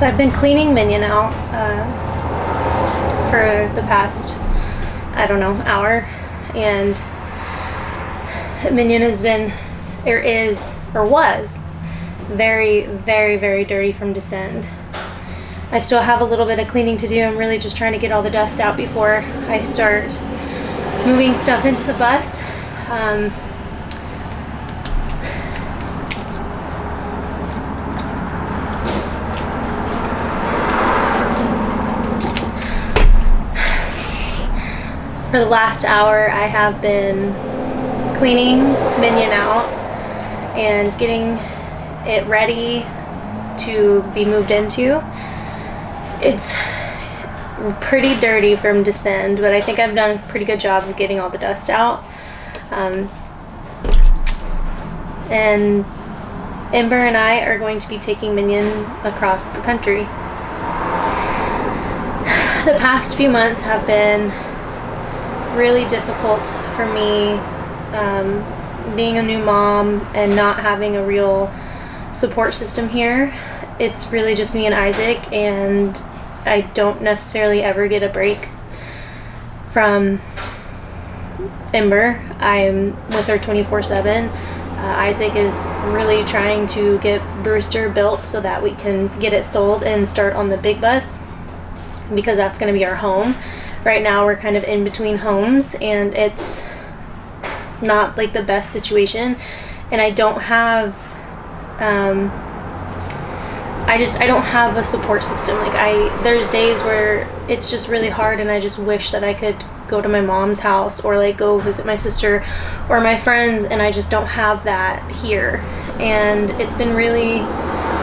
So I've been cleaning Minion out for the past, I don't know, hour, and Minion has been, or is, or was, very, very, very dirty from descend. I still have a little bit of cleaning to do. I'm really just trying to get all the dust out before I start moving stuff into the bus. For the last hour, I have been cleaning Minion out and getting it ready to be moved into. It's pretty dirty from descend, but I think I've done a pretty good job of getting all the dust out. And Ember and I are going to be taking Minion across the country. The past few months have been really difficult for me, being a new mom and not having a real support system here. It's really just me and Isaac, and I don't necessarily ever get a break from Ember. I'm with her 24/7. Isaac is really trying to get Brewster built so that we can get it sold and start on the big bus, because that's going to be our home. Right now we're kind of in between homes, and it's not like the best situation, and I don't have I don't have a support system. Like, there's days where it's just really hard, and I just wish that I could go to my mom's house or like go visit my sister or my friends, and I just don't have that here. And it's been really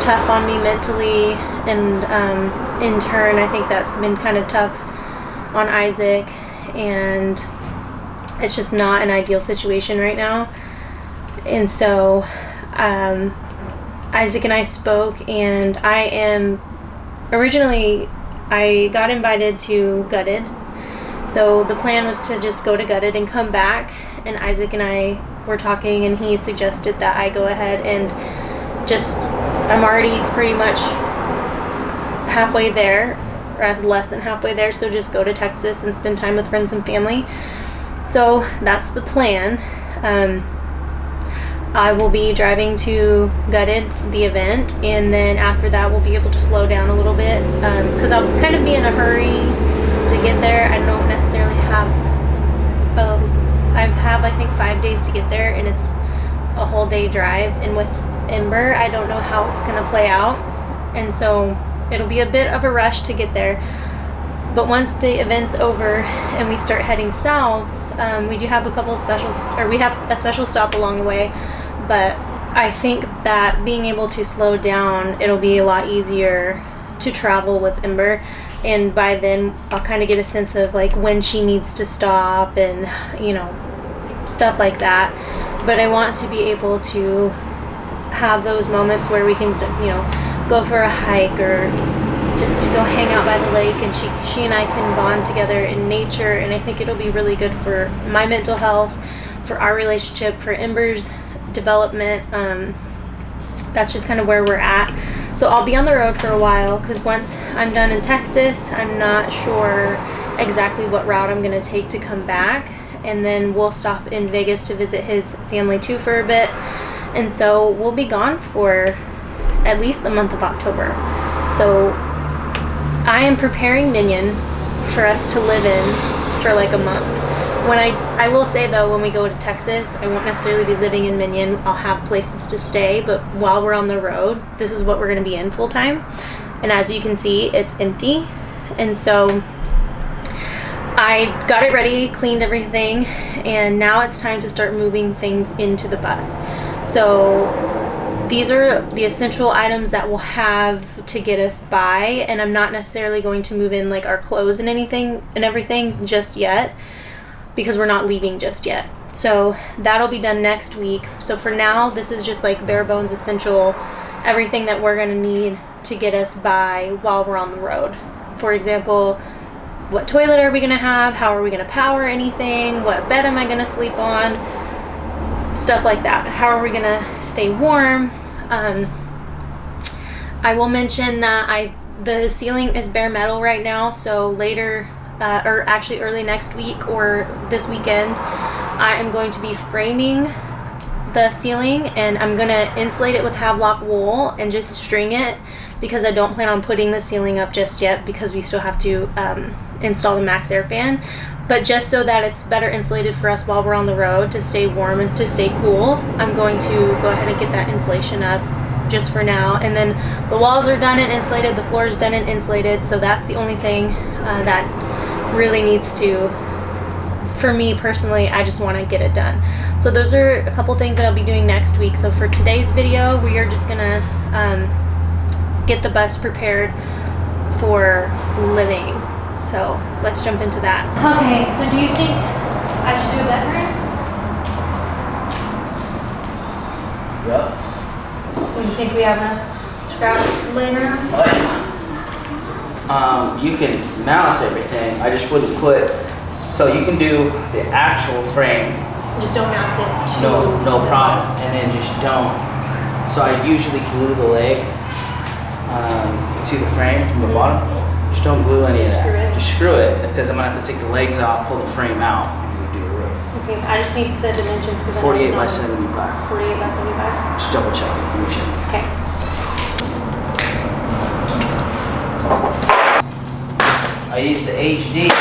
tough on me mentally, and in turn I think that's been kind of tough on Isaac, and it's just not an ideal situation right now. And so Isaac and I spoke, and I got invited to Gutted. So the plan was to just go to Gutted and come back, and Isaac and I were talking, and he suggested that I go ahead and I'm already pretty much halfway there, or less than halfway there, so just go to Texas and spend time with friends and family. So that's the plan. I will be driving to Gutted for the event, and then after that we'll be able to slow down a little bit, because I'll kind of be in a hurry to get there. I don't necessarily have I think 5 days to get there, and it's a whole day drive, and with Ember I don't know how it's going to play out, and so it'll be a bit of a rush to get there. But once the event's over and we start heading south, we do have a couple of we have a special stop along the way, but I think that being able to slow down, it'll be a lot easier to travel with Ember, and by then I'll kind of get a sense of like when she needs to stop and, you know, stuff like that. But I want to be able to have those moments where we can, you know, go for a hike or just to go hang out by the lake, and she and I can bond together in nature, and I think it'll be really good for my mental health, for our relationship, for Ember's development. That's just kind of where we're at. So I'll be on the road for a while, because once I'm done in Texas, I'm not sure exactly what route I'm going to take to come back, and then we'll stop in Vegas to visit his family too for a bit, and so we'll be gone for at least the month of October. So I am preparing Minion for us to live in for like a month. When I will say though, when we go to Texas, I won't necessarily be living in Minion. I'll have places to stay, but while we're on the road, this is what we're going to be in full time. And as you can see, it's empty. And so I got it ready, cleaned everything, and now it's time to start moving things into the bus. So these are the essential items that we'll have to get us by, and I'm not necessarily going to move in like our clothes and everything just yet, because we're not leaving just yet. So that'll be done next week. So for now, this is just like bare bones essential, everything that we're going to need to get us by while we're on the road. For example, what toilet are we going to have? How are we going to power anything? What bed am I going to sleep on? Stuff like that. How are we going to stay warm? I will mention that I The ceiling is bare metal right now, so later, or actually early next week or this weekend, I am going to be framing the ceiling, and I'm gonna insulate it with Havelock wool and just string it, because I don't plan on putting the ceiling up just yet, because we still have to install the max air fan. But just so that it's better insulated for us while we're on the road, to stay warm and to stay cool, I'm going to go ahead and get that insulation up just for now. And then the walls are done and insulated, the floor is done and insulated, so that's the only thing that really needs to, for me personally, I just want to get it done. So those are a couple things that I'll be doing next week. So for today's video, we are just gonna get the bus prepared for living. So let's jump into that. Okay, so do you think I should do a bed frame? Yep. Do you think we have enough scraps laying around? You can mount everything. I just wouldn't put. So you can do the actual frame. Just don't mount it to No problem. And then just don't. So I usually glue the leg to the frame from the bottom. Just don't glue any of that. Just screw it, because I'm gonna have to take the legs off, pull the frame out, and do the roof. Okay, I just need the dimensions. 48 by 75. 48 by 75? Just double check it. Make sure. Okay. I use the HD.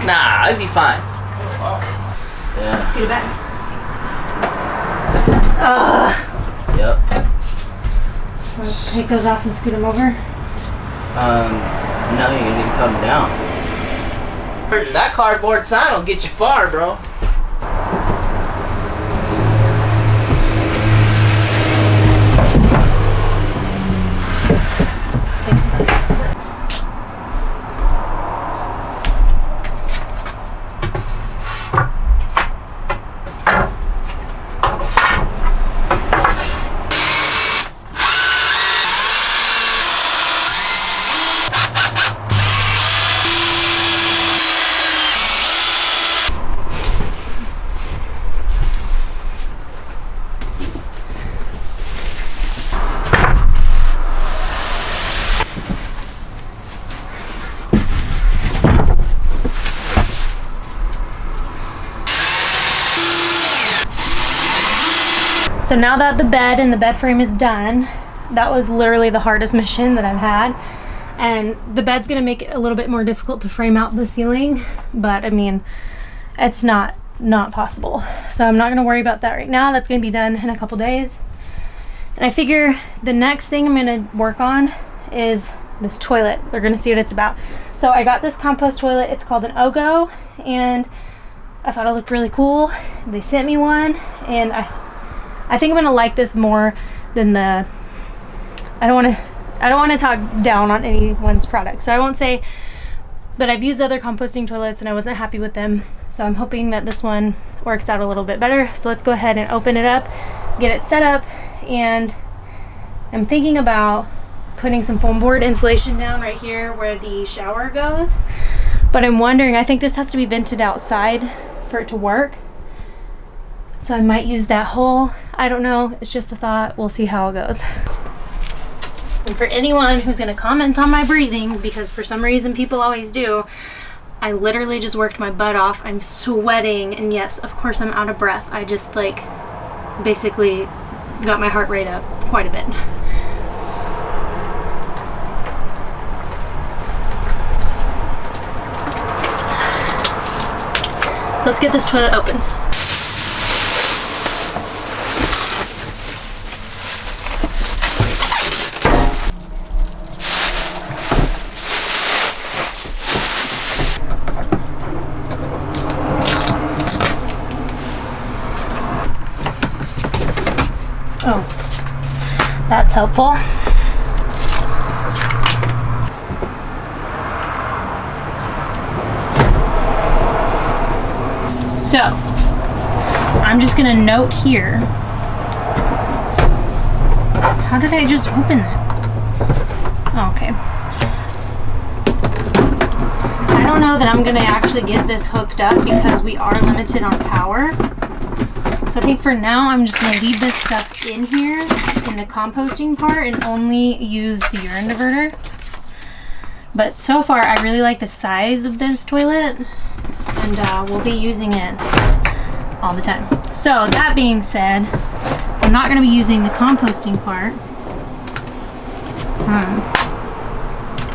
Nah, I'd be fine. Yeah. Scoot it back. Yep. Let's take those off and scoot them over. No, you need to cut them down. That cardboard sign will get you far, bro. So now that the bed and the bed frame is done, that was literally the hardest mission that I've had. And the bed's gonna make it a little bit more difficult to frame out the ceiling, but I mean, it's not possible. So I'm not gonna worry about that right now. That's gonna be done in a couple days. And I figure the next thing I'm gonna work on is this toilet. They're gonna see what it's about. So I got this compost toilet. It's called an OGO, and I thought it looked really cool. They sent me one, and I think I'm gonna like this more than the. I don't want to talk down on anyone's product, so I won't say. But I've used other composting toilets, and I wasn't happy with them. So I'm hoping that this one works out a little bit better. So let's go ahead and open it up, get it set up, and I'm thinking about putting some foam board insulation down right here where the shower goes. But I'm wondering, I think this has to be vented outside for it to work. So I might use that hole. I don't know, it's just a thought. We'll see how it goes. And for anyone who's gonna comment on my breathing, because for some reason people always do, I literally just worked my butt off. I'm sweating, and yes, of course I'm out of breath. I just like basically got my heart rate up quite a bit. So let's get this toilet open. Oh, that's helpful. So, I'm just gonna note here. How did I just open that? Oh, okay. I don't know that I'm gonna actually get this hooked up because we are limited on power. So I think for now, I'm just gonna leave this stuff in here in the composting part and only use the urine diverter. But so far, I really like the size of this toilet, and we'll be using it all the time. So that being said, I'm not gonna be using the composting part.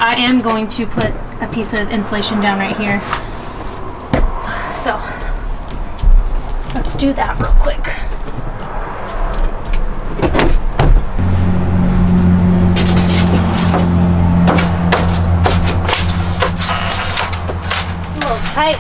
I am going to put a piece of insulation down right here. So let's do that real quick. A little tight.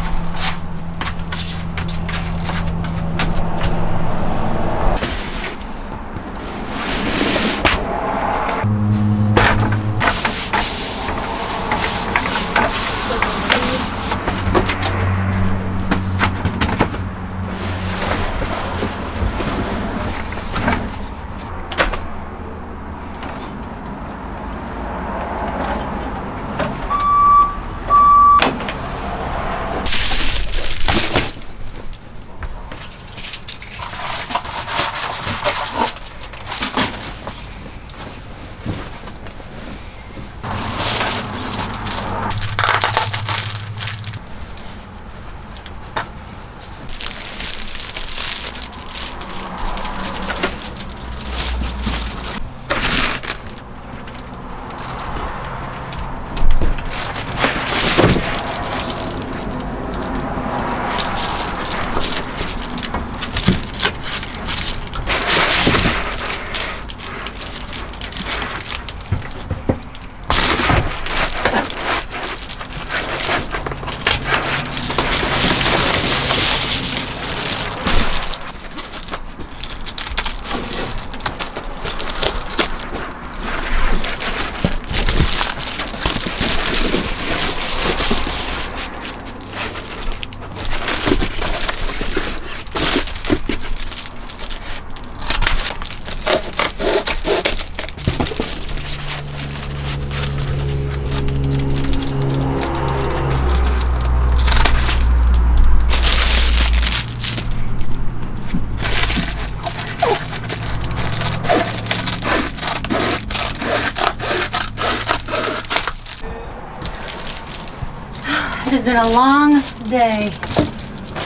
It has been a long day.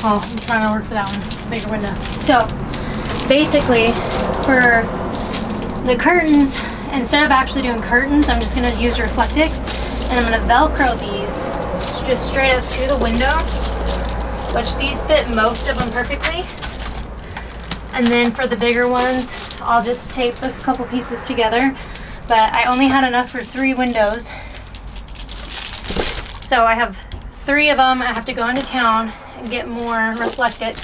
Oh, I'm trying to work for that one. It's a bigger window. So, basically, for the curtains, instead of actually doing curtains, I'm just going to use Reflectix, and I'm going to Velcro these just straight up to the window, which these fit most of them perfectly. And then for the bigger ones, I'll just tape a couple pieces together, but I only had enough for 3 windows. So I have 3 of them. I have to go into town and get more Reflectix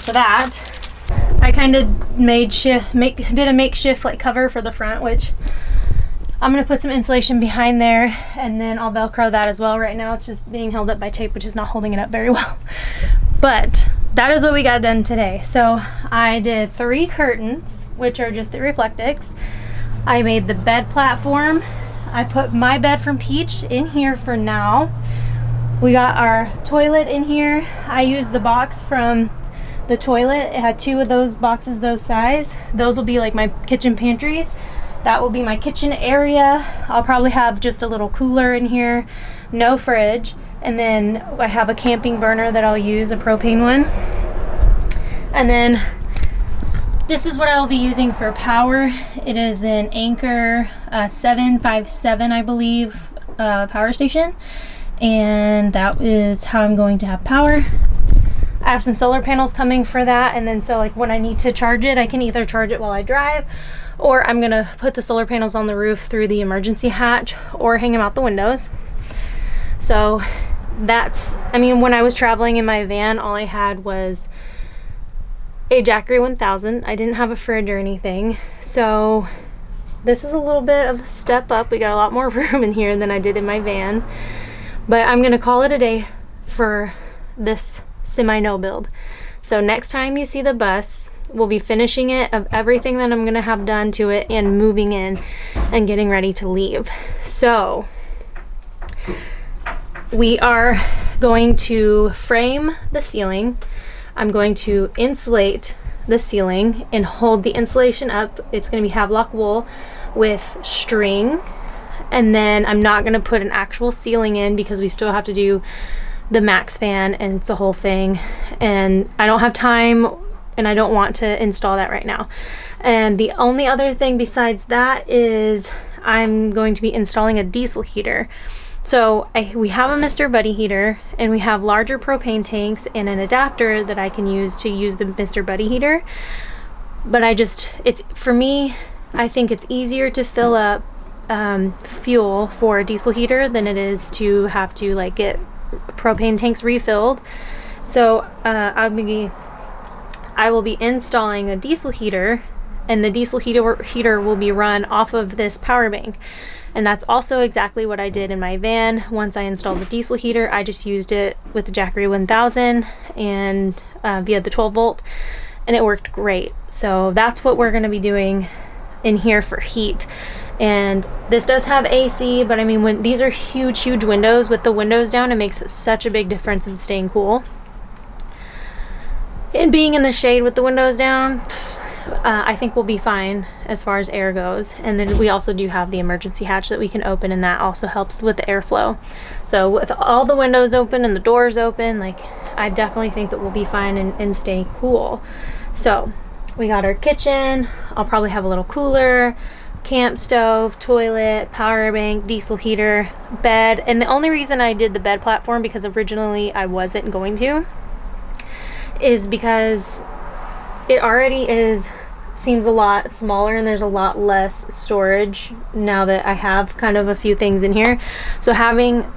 for that. I kind of did a makeshift like cover for the front, which I'm gonna put some insulation behind there, and then I'll Velcro that as well. Right now it's just being held up by tape, which is not holding it up very well. But that is what we got done today. So I did 3 curtains, which are just the Reflectix. I made the bed platform. I put my bed from Peach in here for now. We got our toilet in here. I used the box from the toilet. It had 2 of those boxes those size. Those will be like my kitchen pantries. That will be my kitchen area. I'll probably have just a little cooler in here, no fridge. And then I have a camping burner that I'll use, a propane one. And then this is what I'll be using for power. It is an Anker 757, I believe, power station. And that is how I'm going to have power. I have some solar panels coming for that, and then so like when I need to charge it, I can either charge it while I drive, or I'm gonna put the solar panels on the roof through the emergency hatch or hang them out the windows. So that's, I mean, when I was traveling in my van, all I had was a Jackery 1000. I didn't have a fridge or anything. So this is a little bit of a step up. We got a lot more room in here than I did in my van. But I'm gonna call it a day for this semi-no build. So next time you see the bus, we'll be finishing it of everything that I'm gonna have done to it and moving in and getting ready to leave. So we are going to frame the ceiling. I'm going to insulate the ceiling and hold the insulation up. It's gonna be Havelock wool with string. And then I'm not gonna put an actual ceiling in because we still have to do the max fan and it's a whole thing. And I don't have time and I don't want to install that right now. And the only other thing besides that is I'm going to be installing a diesel heater. So we have a Mr. Buddy heater, and we have larger propane tanks and an adapter that I can use to use the Mr. Buddy heater. But it's for me, I think it's easier to fill up fuel for a diesel heater than it is to have to like get propane tanks refilled. So I will be installing a diesel heater, and the diesel heater will be run off of this power bank. And that's also exactly what I did in my van. Once I installed the diesel heater, I just used it with the Jackery 1000 and via the 12 volt, and it worked great. So that's what we're gonna be doing in here for heat. And this does have AC, but I mean, when these are huge windows, with the windows down, it makes such a big difference in staying cool. And being in the shade with the windows down, I think we'll be fine as far as air goes. And then we also do have the emergency hatch that we can open, and that also helps with the airflow. So with all the windows open and the doors open, like, I definitely think that we'll be fine and stay cool. So we got our kitchen. I'll probably have a little cooler, camp stove, toilet, power bank, diesel heater, bed. And the only reason I did the bed platform, because originally I wasn't going to, is because it already seems a lot smaller, and there's a lot less storage now that I have kind of a few things in here. So having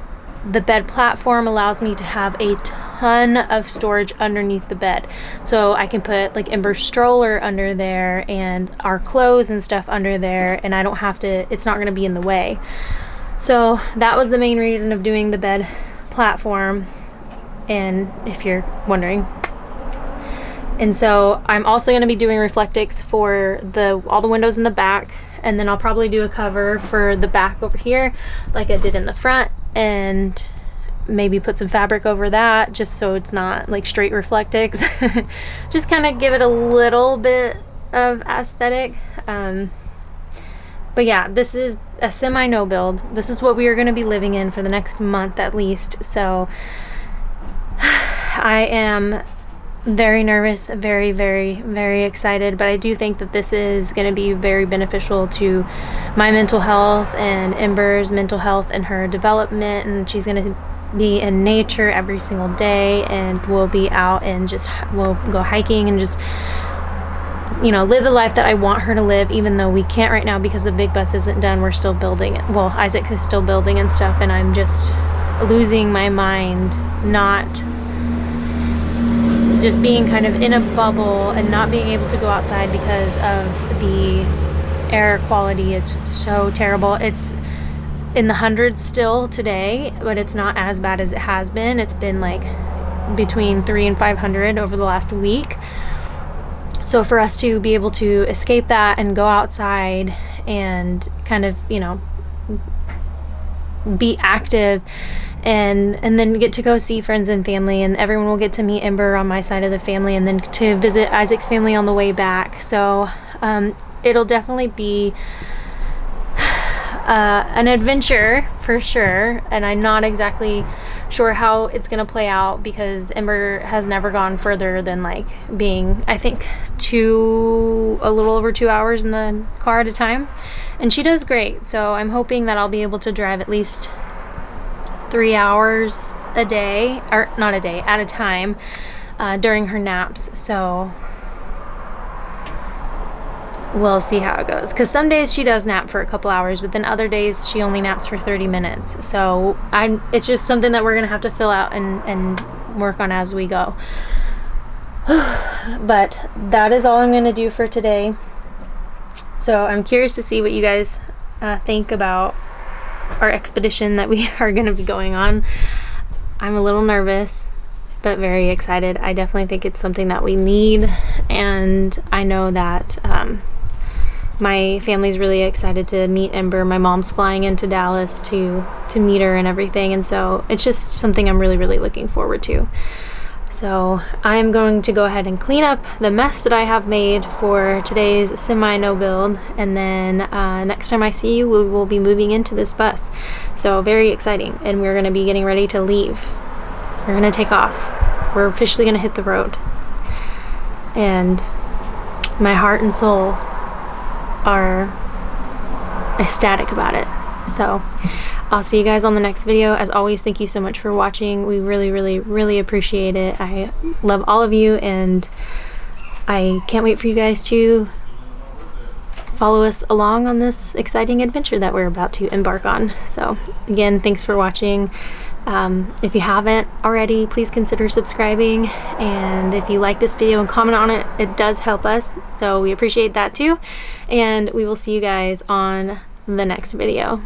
the bed platform allows me to have a ton of storage underneath the bed. So I can put like Ember's stroller under there and our clothes and stuff under there, and I don't have to, it's not gonna be in the way. So that was the main reason of doing the bed platform, and if you're wondering. And so I'm also going to be doing Reflectix for all the windows in the back, and then I'll probably do a cover for the back over here like I did in the front, and maybe put some fabric over that just so it's not like straight Reflectix. Just kind of give it a little bit of aesthetic. But yeah, this is a semi-no build. This is what we are going to be living in for the next month at least. So I am very nervous, very, very, very excited, but I do think that this is going to be very beneficial to my mental health and Ember's mental health and her development. And she's going to be in nature every single day, and we'll be out and we'll go hiking and just you know, live the life that I want her to live, even though we can't right now because the big bus isn't done. We're still building it. Well, Isaac is still building and stuff, and I'm just losing my mind, not just being kind of in a bubble and not being able to go outside because of the air quality. It's so terrible. It's in the hundreds still today, but it's not as bad as it has been. It's been like between 300 and 500 over the last week. So for us to be able to escape that and go outside and kind of, you know, be active and then get to go see friends and family, and everyone will get to meet Ember on my side of the family, and then to visit Isaac's family on the way back. So it'll definitely be an adventure for sure, and I'm not exactly sure how it's gonna play out because Ember has never gone further than like being, I think, a little over 2 hours in the car at a time, and she does great. So I'm hoping that I'll be able to drive at least 3 hours a day, or not a day, at a time during her naps. So we'll see how it goes, because some days she does nap for a couple hours, but then other days she only naps for 30 minutes. So it's just something that we're gonna have to fill out and work on as we go. But that is all I'm gonna do for today. So I'm curious to see what you guys think about our expedition that we are gonna be going on. I'm a little nervous, but very excited. I definitely think it's something that we need, and I know that my family's really excited to meet Ember. My mom's flying into Dallas to meet her and everything, and so it's just something I'm really, really looking forward to. So I'm going to go ahead and clean up the mess that I have made for today's semi-no build, and then next time I see you, we will be moving into this bus. So very exciting, and we're gonna be getting ready to leave. We're gonna take off. We're officially gonna hit the road, and my heart and soul are ecstatic about it. So I'll see you guys on the next video. As always, thank you so much for watching. We really, really, really appreciate it. I love all of you, and I can't wait for you guys to follow us along on this exciting adventure that we're about to embark on. So again, thanks for watching. If you haven't already, please consider subscribing, and if you like this video and comment on it, it does help us, so we appreciate that too. And we will see you guys on the next video.